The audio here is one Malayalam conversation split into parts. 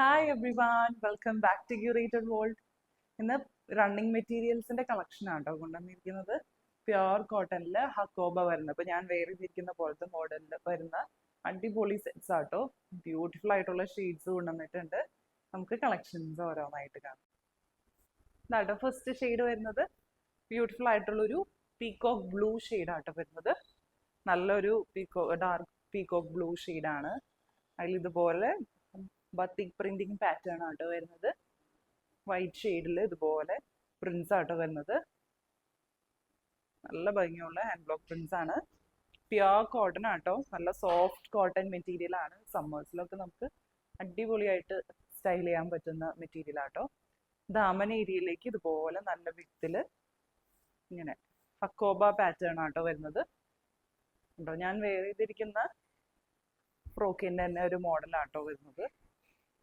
Hi everyone, welcome back to curated world. ഇന്ന് റണ്ണിങ് മെറ്റീരിയൽസിന്റെ കളക്ഷൻ ആട്ടോ കൊണ്ടുവന്നിരിക്കുന്നത്. പ്യുവർ കോട്ടണിൽ ഹക്കോബ വരുന്നത്. ഇപ്പൊ ഞാൻ വേറെ ഇരിക്കുന്ന പോലത്തെ മോഡലിൽ വരുന്ന അടിപൊളി സെറ്റ്സ് ആട്ടോ. ബ്യൂട്ടിഫുൾ ആയിട്ടുള്ള ഷെയ്ഡ്സ് കൊണ്ടുവന്നിട്ടുണ്ട്. നമുക്ക് കളക്ഷൻസ് ഓരോന്നായിട്ട് കാണാം. ഇതാട്ടോ ഫസ്റ്റ് ഷെയ്ഡ് വരുന്നത് ബ്യൂട്ടിഫുൾ ആയിട്ടുള്ള ഒരു പീകോക്ക് ബ്ലൂ ഷെയ്ഡ് ആട്ടോ വരുന്നത്. നല്ലൊരു ഡാർക്ക് പീകോക്ക് ബ്ലൂ ഷെയ്ഡാണ്. അതിൽ ഇതുപോലെ ബത്തിക് പ്രിന്റിങ് പാറ്റേൺ ആട്ടോ വരുന്നത്. വൈറ്റ് ഷെയ്ഡിൽ ഇതുപോലെ പ്രിന്റ്സ് ആട്ടോ വരുന്നത്. നല്ല ഭംഗിയുള്ള ഹാൻഡ് ബ്ലോക്ക് പ്രിന്റ്സ് ആണ്. പ്യുവർ കോട്ടൺ ആട്ടോ, നല്ല സോഫ്റ്റ് കോട്ടൺ മെറ്റീരിയൽ ആണ്. സമ്മേഴ്സിലൊക്കെ നമുക്ക് അടിപൊളിയായിട്ട് സ്റ്റൈൽ ചെയ്യാൻ പറ്റുന്ന മെറ്റീരിയൽ ആട്ടോ. ദാമൻ ഏരിയയിലേക്ക് ഇതുപോലെ നല്ല വിത്തില് ഇങ്ങനെ ഹക്കോബ പാറ്റേൺ ആട്ടോ വരുന്നത്. ഉണ്ടോ, ഞാൻ വേറെ ചെയ്തിരിക്കുന്ന ഫ്രോക്കിന്റെ തന്നെ ഒരു മോഡൽ ആട്ടോ വരുന്നത്.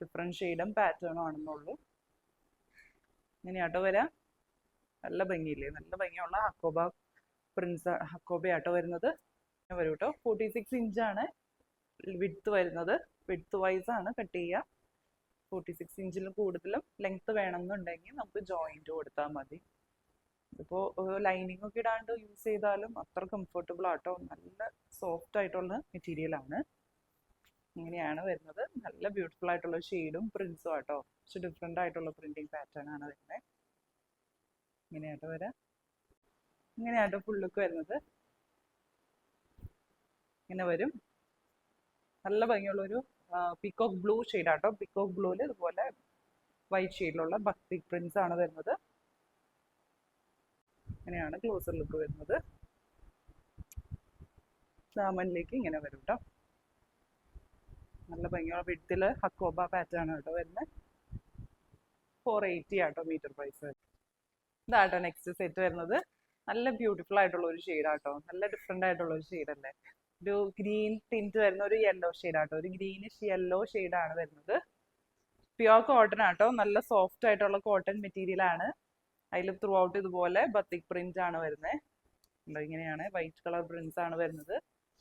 ഡിഫറെന്റ് ഷെയ്ഡും പാറ്റേണും ആണെന്നുള്ളൂ. ഇങ്ങനെയാട്ടോ വരാം. നല്ല ഭംഗിയില്ലേ, നല്ല ഭംഗിയുള്ള ഹക്കോബ പ്രിന്റ്സ്, ഹക്കോബ ആട്ടോ വരുന്നത്. വരും കേട്ടോ. 46 ഇഞ്ചാണ് വിഡ്ത്ത് വരുന്നത്. വിഡ്ത്ത് വൈസ് ആണ് കട്ട് ചെയ്യുക. 46 ഇഞ്ചിലും കൂടുതലും ലെങ്ത് വേണമെന്നുണ്ടെങ്കിൽ നമുക്ക് ജോയിന്റ് കൊടുത്താൽ മതി. ഇതിപ്പോൾ ലൈനിങ് ഒക്കെ ഇടാണ്ട് യൂസ് ചെയ്താലും അത്ര കംഫർട്ടബിൾ ആട്ടോ. നല്ല സോഫ്റ്റ് ആയിട്ടുള്ള മെറ്റീരിയൽ ആണ്. ഇങ്ങനെയാണ് വരുന്നത്. നല്ല ബ്യൂട്ടിഫുൾ ആയിട്ടുള്ള ഷെയ്ഡും പ്രിന്റ്സും ആട്ടോ. കുറച്ച് ഡിഫറെന്റ് ആയിട്ടുള്ള പ്രിന്റിങ് പാറ്റേൺ ആണ് വരുന്നത്. ഇങ്ങനെയാട്ടോ വരാം. ഇങ്ങനെയാട്ടോ ഫുൾ ലുക്ക് വരുന്നത്. ഇങ്ങനെ വരും. നല്ല ഭംഗിയുള്ളൊരു പീകോക്ക് ബ്ലൂ ഷെയ്ഡ് ആട്ടോ. പീകോക്ക് ബ്ലൂവിൽ ഇതുപോലെ വൈറ്റ് ഷെയ്ഡിലുള്ള ബത്തിക് പ്രിന്റ്സ് ആണ് വരുന്നത്. ഇങ്ങനെയാണ് ക്ലോസർ ലുക്ക് വരുന്നത്. ദാമനിലേക്ക് ഇങ്ങനെ വരും കേട്ടോ. നല്ല ഭംഗിയുള്ള വിഡ്ത്തില് ഹക്കോബ പാറ്റേൺ ആട്ടോ വരുന്നത്. 480 ആട്ടോ മീറ്റർ പ്രൈസ്. ഇതാട്ടോ നെക്സ്റ്റ് സെറ്റ് വരുന്നത്. നല്ല ബ്യൂട്ടിഫുൾ ആയിട്ടുള്ള ഒരു ഷെയ്ഡ് ആട്ടോ. നല്ല ഡിഫറെന്റ് ആയിട്ടുള്ള ഒരു ഷെയ്ഡ് അല്ലേ. ഒരു ഗ്രീൻ ടിന്റ് വരുന്ന ഒരു യെല്ലോ ഷെയ്ഡ് ആട്ടോ. ഒരു ഗ്രീനിഷ് യെല്ലോ ഷെയ്ഡ് ആണ് വരുന്നത്. പ്യുവർ കോട്ടൺ ആട്ടോ. നല്ല സോഫ്റ്റ് ആയിട്ടുള്ള കോട്ടൺ മെറ്റീരിയൽ ആണ്. അതിൽ ത്രൂ ഔട്ട് ഇതുപോലെ ബത്തിക് പ്രിന്റ് ആണ് വരുന്നത്. ഇങ്ങനെയാണ് വൈറ്റ് കളർ പ്രിന്റ്സ് ആണ് വരുന്നത്.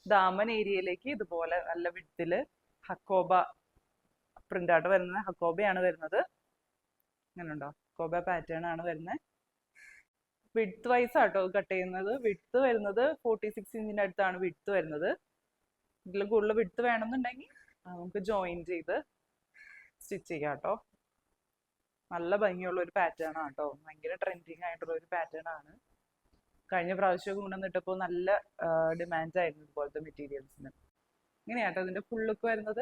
ദാമൻ ഏരിയയിലേക്ക് ഇതുപോലെ നല്ല വിഡ്ത്തില് ഹക്കോബ പ്രിന്റ് ആട്ടോ വരുന്നത്. ഹക്കോബയാണ് വരുന്നത്. അങ്ങനെ ഉണ്ടോ, ഹക്കോബ പാറ്റേൺ ആണ് വരുന്നത്. വിഡ്ത്ത് വൈസ് ആട്ടോ കട്ട് ചെയ്യുന്നത്. വിഡ്ത്ത് വരുന്നത് 46 ഇഞ്ചിന്റെ അടുത്താണ് വിഡ്ത്ത് വരുന്നത്. ഇതിൽ കൂടുതൽ വിഡ്ത്ത് വേണമെന്നുണ്ടെങ്കിൽ നമുക്ക് ജോയിൻ ചെയ്ത് സ്റ്റിച്ച് ചെയ്യാം കേട്ടോ. നല്ല ഭംഗിയുള്ള ഒരു പാറ്റേൺ ആട്ടോ. ഭയങ്കര ട്രെൻഡിങ് ആയിട്ടുള്ള ഒരു പാറ്റേൺ ആണ്. കഴിഞ്ഞ പ്രാവശ്യമൊക്കെ കൊണ്ടുവന്നിട്ടപ്പോൾ നല്ല ഡിമാൻഡ് ആയിരുന്നു ഇതുപോലത്തെ മെറ്റീരിയൽസിന്. ഇങ്ങനെയാട്ടോ ഇതിന്റെ ഫുൾ ലുക്ക് വരുന്നത്.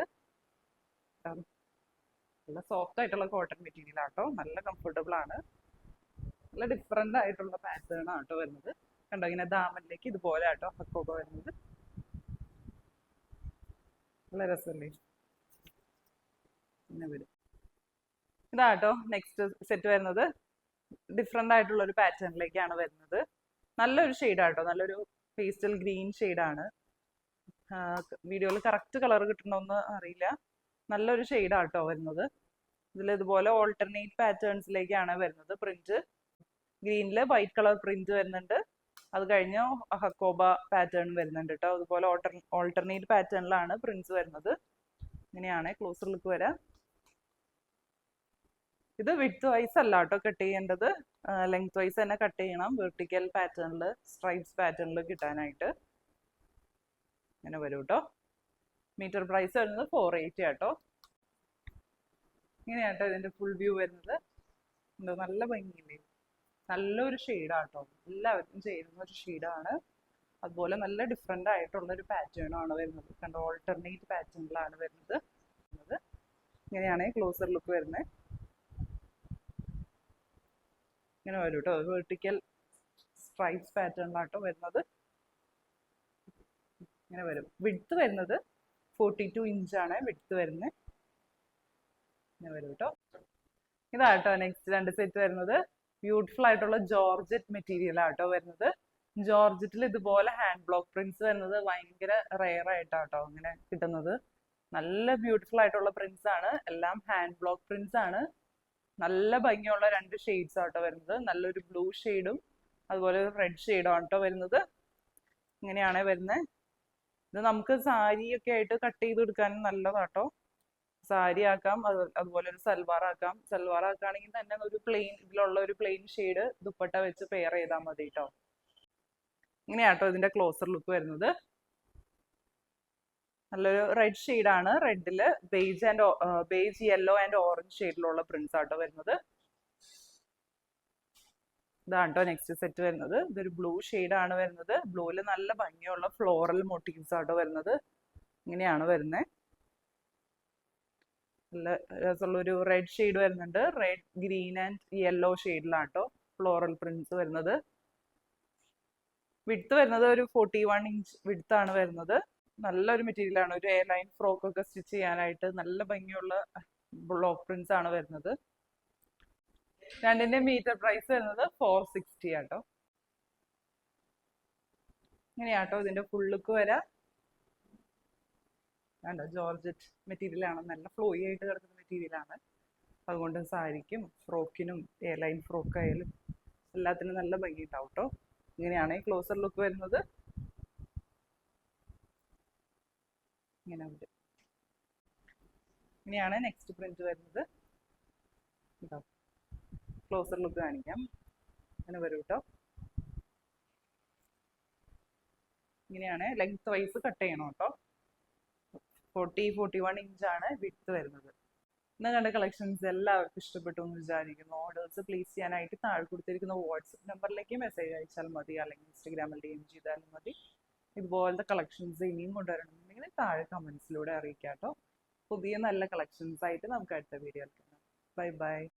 നല്ല സോഫ്റ്റ് ആയിട്ടുള്ള കോട്ടൺ മെറ്റീരിയൽ ആട്ടോ. നല്ല കംഫർട്ടബിൾ ആണ്. നല്ല ഡിഫറെന്റ് ആയിട്ടുള്ള പാറ്റേൺ ആട്ടോ വരുന്നത്. കണ്ടോ, ഇങ്ങനെ ദാമനിലേക്ക് ഇതുപോലെ ആട്ടോ ഹക്കോബ വരുന്നത്. നല്ല രസമല്ലേ. പിന്നെ വരും. ഇതാട്ടോ നെക്സ്റ്റ് സെറ്റ് വരുന്നത്. ഡിഫറെന്റ് ആയിട്ടുള്ള ഒരു പാറ്റേണിലേക്കാണ് വരുന്നത്. നല്ലൊരു ഷെയ്ഡാട്ടോ. നല്ലൊരു പേസ്റ്റൽ ഗ്രീൻ ഷെയ്ഡാണ്. വീഡിയോയിൽ കറക്റ്റ് കളർ കിട്ടണമെന്ന് അറിയില്ല. നല്ലൊരു ഷെയ്ഡാട്ടോ വരുന്നത്. ഇതിൽ ഇതുപോലെ ഓൾട്ടർനേറ്റ് പാറ്റേൺസിലേക്കാണ് വരുന്നത്. പ്രിന്റ് ഗ്രീനിൽ വൈറ്റ് കളർ പ്രിന്റ് വരുന്നുണ്ട്. അത് കഴിഞ്ഞ് ഹക്കോബ പാറ്റേൺ വരുന്നുണ്ട് കേട്ടോ. അതുപോലെ ഓൾട്ടർനേറ്റ് പാറ്റേണിലാണ് പ്രിന്റ്സ് വരുന്നത്. ഇങ്ങനെയാണ് ക്ലോസർ ലുക്ക് വരാം. ഇത് വിഡ്ത്ത് വൈസ് അല്ല കേട്ടോ കട്ട് ചെയ്യേണ്ടത്. ലെങ്ത് വൈസ് തന്നെ കട്ട് ചെയ്യണം. വെർട്ടിക്കൽ പാറ്റേണിൽ സ്ട്രൈപ്സ് പാറ്റേണിൽ കിട്ടാനായിട്ട്. ഇങ്ങനെ വരും കേട്ടോ. മീറ്റർ പ്രൈസ് വരുന്നത് 480 ആട്ടോ. ഇങ്ങനെയാട്ടോ ഇതിന്റെ ഫുൾ വ്യൂ വരുന്നത്. എന്തോ നല്ല ഭംഗിയില്ലേ. നല്ലൊരു ഷെയ്ഡാട്ടോ. എല്ലാവർക്കും ചേരുന്ന ഒരു ഷെയ്ഡാണ്. അതുപോലെ നല്ല ഡിഫറെന്റ് ആയിട്ടുള്ള ഒരു പാറ്റേൺ ആണ് വരുന്നത്. കണ്ടോ, ഓൾട്ടർനേറ്റ് പാറ്റേണിലാണ് വരുന്നത്. ഇങ്ങനെയാണ് ക്ലോസർ ലുക്ക് വരുന്നത്. ഇങ്ങനെ വരും കേട്ടോ. വെർട്ടിക്കൽ സ്ട്രൈപ്സ് പാറ്റേണിലാട്ടോ വരുന്നത്. ഇങ്ങനെ വരും. വിഡ്ത്ത് വരുന്നത് 42 ഇഞ്ചാണ് വിഡ്ത്ത് വരുന്നത്. ഇങ്ങനെ വരും കേട്ടോ. ഇതാട്ടോ നെക്സ്റ്റ് രണ്ട് സെറ്റ് വരുന്നത്. ബ്യൂട്ടിഫുൾ ആയിട്ടുള്ള ജോർജറ്റ് മെറ്റീരിയൽ ആട്ടോ വരുന്നത്. ജോർജറ്റിൽ ഇതുപോലെ ഹാൻഡ് ബ്ലോക്ക് പ്രിന്റ്സ് വരുന്നത് ഭയങ്കര റെയർ ആയിട്ടാട്ടോ അങ്ങനെ കിട്ടുന്നത്. നല്ല ബ്യൂട്ടിഫുൾ ആയിട്ടുള്ള പ്രിന്റ്സ് ആണ്. എല്ലാം ഹാൻഡ് ബ്ലോക്ക് പ്രിന്റ്സ് ആണ്. നല്ല ഭംഗിയുള്ള രണ്ട് ഷെയ്ഡ്സ് ആട്ടോ വരുന്നത്. നല്ലൊരു ബ്ലൂ ഷെയ്ഡും അതുപോലെ റെഡ് ഷെയ്ഡും ആട്ടോ വരുന്നത്. ഇങ്ങനെയാണ് വരുന്നത്. ഇത് നമുക്ക് സാരി ഒക്കെ ആയിട്ട് കട്ട് ചെയ്ത് എടുക്കാനും നല്ലതാട്ടോ. സാരി ആക്കാം, അതുപോലെ ഒരു സൽവാർ ആക്കാം. സൽവാർ ആക്കുകയാണെങ്കിൽ തന്നെ ഒരു പ്ലെയിൻ ഇതിലുള്ള ഒരു പ്ലെയിൻ ഷെയ്ഡ് ദുപ്പട്ട വെച്ച് പെയർ ചെയ്താൽ മതി കേട്ടോ. ഇങ്ങനെയാട്ടോ ഇതിന്റെ ക്ലോസർ ലുക്ക് വരുന്നത്. നല്ലൊരു റെഡ് ഷെയ്ഡാണ്. റെഡില് ബേജ് യെല്ലോ ആൻഡ് ഓറഞ്ച് ഷെയ്ഡിലുള്ള പ്രിന്റ്സ് ആട്ടോ വരുന്നത്. ഇതാണ് കേട്ടോ നെക്സ്റ്റ് സെറ്റ് വരുന്നത്. ഇതൊരു ബ്ലൂ ആണ് വരുന്നത്. ബ്ലൂവിൽ നല്ല ഭംഗിയുള്ള ഫ്ലോറൽ മോട്ടീവ്സ് ആട്ടോ വരുന്നത്. ഇങ്ങനെയാണ് വരുന്നത്. നല്ല രസമുള്ളൊരു റെഡ് ഷെയ്ഡ് വരുന്നുണ്ട്. റെഡ്, ഗ്രീൻ ആൻഡ് യെല്ലോ ഷെയ്ഡിലാട്ടോ ഫ്ലോറൽ പ്രിന്റ്സ് വരുന്നത്. വിഡ്ത്ത് വരുന്നത് ഒരു 41 ഇഞ്ച് വിഡ്ത്ത് ആണ് വരുന്നത്. നല്ലൊരു മെറ്റീരിയൽ ആണ്. ഒരു എയർ ലൈൻ ഫ്രോക്ക് ഒക്കെ സ്റ്റിച്ച് ചെയ്യാനായിട്ട് നല്ല ഭംഗിയുള്ള ബ്ലോക്ക് പ്രിന്റ്സ് ആണ് വരുന്നത്. രണ്ടിന്റെ മീറ്റർ പ്രൈസ് വരുന്നത് 460 ആട്ടോ. ഇങ്ങനെയാട്ടോ ഇതിന്റെ ഫുൾ ലുക്ക് വരാം. വേണ്ട ജോർജറ്റ് മെറ്റീരിയൽ ആണ്. നല്ല ഫ്ലോയി ആയിട്ട് കിടക്കുന്ന മെറ്റീരിയൽ ആണ്. അതുകൊണ്ട് സാരിക്കും ഫ്രോക്കിനും എയർ ലൈൻ ഫ്രോക്ക് ആയാലും എല്ലാത്തിനും നല്ല ഭംഗി ഉണ്ടാവും കേട്ടോ. ഇങ്ങനെയാണ് ഈ ക്ലോസർ ലുക്ക് വരുന്നത്. ഇങ്ങനെ ഉണ്ട്. ഇങ്ങനെയാണ് നെക്സ്റ്റ് പ്രിന്റ് വരുന്നത്. ക്ലോസർ ലുക്ക് കാണിക്കാം. അങ്ങനെ വരും കേട്ടോ. ഇങ്ങനെയാണ് ലെങ്ത് വൈസ് കട്ട് ചെയ്യണം കേട്ടോ. 41 ഇഞ്ചാണ് വിഡ്ത്ത് വരുന്നത്. ഇന്ന് കണ്ട കളക്ഷൻസ് എല്ലാവർക്കും ഇഷ്ടപ്പെട്ടു എന്ന് വിചാരിക്കുന്നു. ഓർഡേഴ്സ് പ്ലേസ് ചെയ്യാനായിട്ട് താഴെ കൊടുത്തിരിക്കുന്ന വാട്സപ്പ് നമ്പറിലേക്ക് മെസ്സേജ് അയച്ചാൽ മതി, അല്ലെങ്കിൽ ഇൻസ്റ്റഗ്രാമിൽ DM ചെയ്താലും മതി. ഇതുപോലത്തെ കളക്ഷൻസ് ഇനിയും കൊണ്ടുവരണമെന്നുണ്ടെങ്കിൽ താഴെ കമന്റ്സിലൂടെ അറിയിക്കാം കേട്ടോ. പുതിയ നല്ല കളക്ഷൻസ് ആയിട്ട് നമുക്ക് അടുത്ത വീഡിയോയിൽ കാണാം. Bye bye.